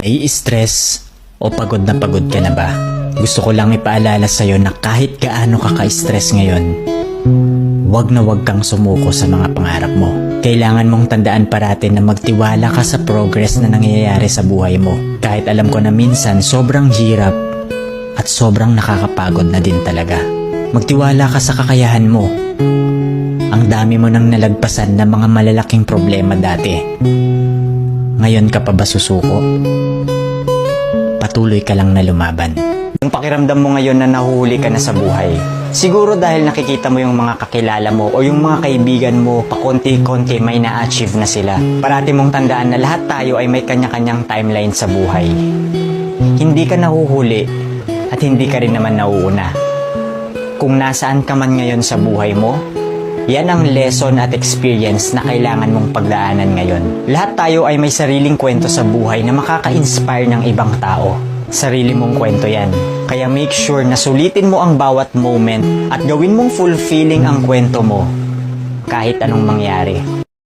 Nai-stress o pagod ka na ba? Gusto ko lang ipaalala sa'yo na kahit gaano ka ka-stress ngayon, wag na wag kang sumuko sa mga pangarap mo. Kailangan mong tandaan parati na magtiwala ka sa progress na nangyayari sa buhay mo. Kahit alam ko na minsan sobrang hirap at sobrang nakakapagod na din talaga. Magtiwala ka sa kakayahan mo. Ang dami mo nang nalagpasan na mga malalaking problema dati. Ngayon ka pa ba susuko? Patuloy ka lang na lumaban. Yung pakiramdam mo ngayon na nahuhuli ka na sa buhay, siguro dahil nakikita mo yung mga kakilala mo o yung mga kaibigan mo, pakonti-konti may na-achieve na sila. Parati mong tandaan na lahat tayo ay may kanya-kanyang timeline sa buhay. Hindi ka nahuhuli at hindi ka rin naman nauuna. Kung nasaan ka man ngayon sa buhay mo, yan ang lesson at experience na kailangan mong pagdaanan ngayon. Lahat tayo ay may sariling kwento sa buhay na makaka-inspire ng ibang tao. Sarili mong kwento yan. Kaya make sure na sulitin mo ang bawat moment at gawin mong fulfilling ang kwento mo kahit anong mangyari.